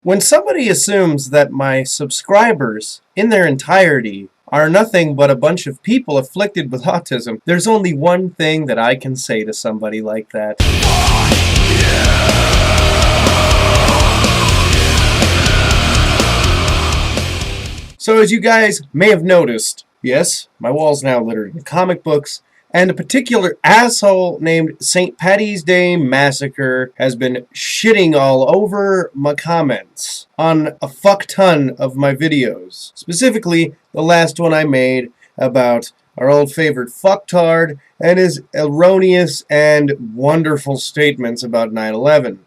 When somebody assumes that my subscribers, in their entirety, are nothing but a bunch of people afflicted with autism, there's only one thing that I can say to somebody like that. So as you guys may have noticed, yes, my wall's now littered with comic books, and a particular asshole named StPattyDay Massacred has been shitting all over my comments on a fuck ton of my videos. Specifically, the last one I made about our old favorite fucktard and his erroneous and wonderful statements about 9/11.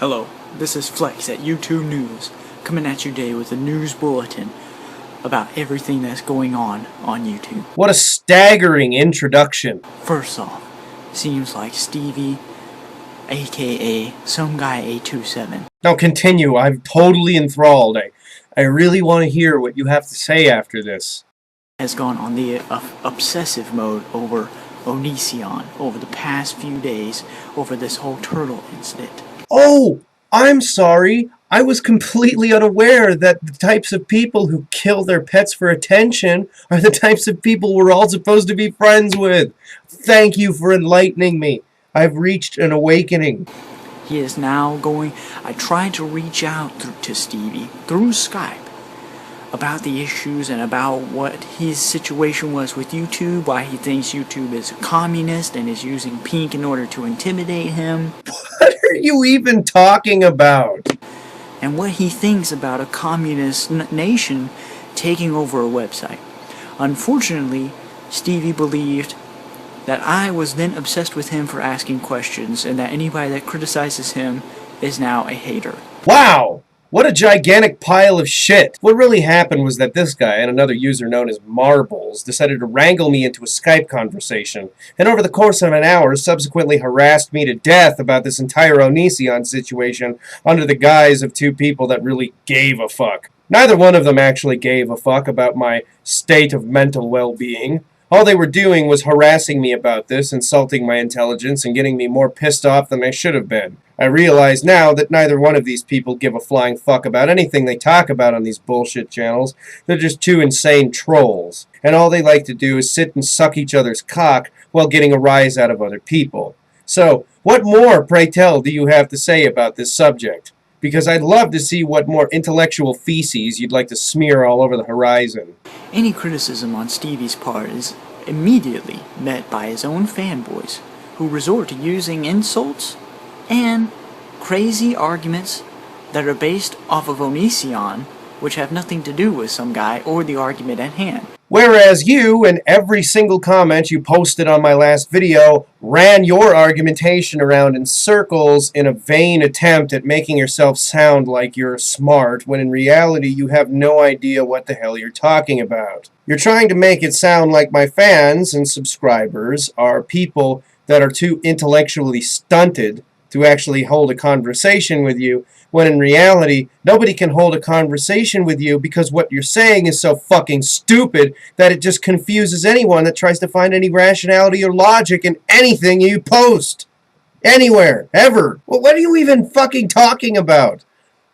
Hello, this is Flex at YouTube News, coming at you today with a news bulletin about everything that's going on YouTube. What a staggering introduction. First off, seems like Stevie, aka someguy827. Now continue, I'm totally enthralled. I really want to hear what you have to say after this. Has gone on the obsessive mode over Onision over the past few days over this whole turtle incident. Oh, I'm sorry. I was completely unaware that the types of people who kill their pets for attention are the types of people we're all supposed to be friends with. Thank you for enlightening me. I've reached an awakening. He is now going... I tried to reach out to Stevie through Skype about the issues and about what his situation was with YouTube, why he thinks YouTube is a communist and is using pink in order to intimidate him. What are you even talking about? And what he thinks about a communist nation taking over a website. Unfortunately, Stevie believed that I was then obsessed with him for asking questions and that anybody that criticizes him is now a hater. Wow! What a gigantic pile of shit. What really happened was that this guy and another user known as Marbles decided to wrangle me into a Skype conversation, and over the course of an hour subsequently harassed me to death about this entire Onision situation under the guise of two people that really gave a fuck. Neither one of them actually gave a fuck about my state of mental well-being. All they were doing was harassing me about this, insulting my intelligence, and getting me more pissed off than I should have been. I realize now that neither one of these people give a flying fuck about anything they talk about on these bullshit channels. They're just two insane trolls, and all they like to do is sit and suck each other's cock while getting a rise out of other people. So, what more, pray tell, do you have to say about this subject? Because I'd love to see what more intellectual feces you'd like to smear all over the horizon. Any criticism on Stevie's part is immediately met by his own fanboys, who resort to using insults and crazy arguments that are based off of Onision, which have nothing to do with some guy or the argument at hand. Whereas you, in every single comment you posted on my last video, ran your argumentation around in circles in a vain attempt at making yourself sound like you're smart, when in reality you have no idea what the hell you're talking about. You're trying to make it sound like my fans and subscribers are people that are too intellectually stunted to actually hold a conversation with you, when in reality, nobody can hold a conversation with you because what you're saying is so fucking stupid that it just confuses anyone that tries to find any rationality or logic in anything you post. Anywhere. Ever. What are you even fucking talking about?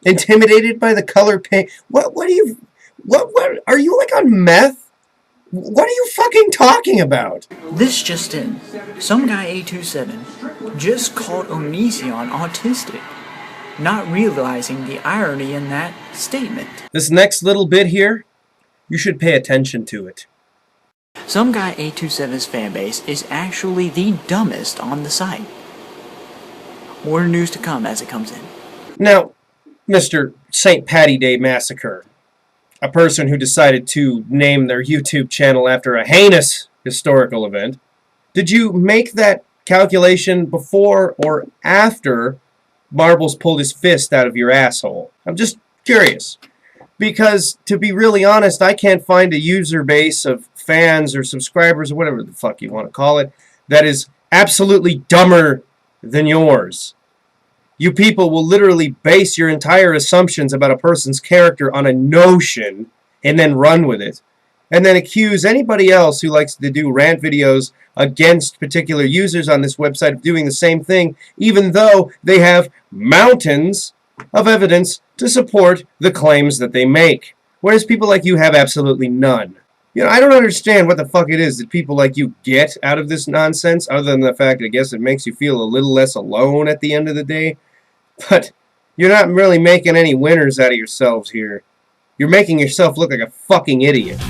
Intimidated by the color pink? What are you like on meth? What are you fucking talking about? This just in. someguy827 just called Onision autistic, not realizing the irony in that statement. This next little bit here, you should pay attention to it. someguy827's fanbase is actually the dumbest on the site. More news to come as it comes in. Now, Mr. StPattyDay Massacred, a person who decided to name their YouTube channel after a heinous historical event, did you make that calculation before or after Marbles pulled his fist out of your asshole? I'm just curious. Because, to be really honest, I can't find a user base of fans or subscribers or whatever the fuck you want to call it that is absolutely dumber than yours. You people will literally base your entire assumptions about a person's character on a notion and then run with it. And then accuse anybody else who likes to do rant videos against particular users on this website of doing the same thing, even though they have mountains of evidence to support the claims that they make, whereas people like you have absolutely none. You know, I don't understand what the fuck it is that people like you get out of this nonsense, other than the fact, I guess, it makes you feel a little less alone at the end of the day. But you're not really making any winners out of yourselves here. You're making yourself look like a fucking idiot.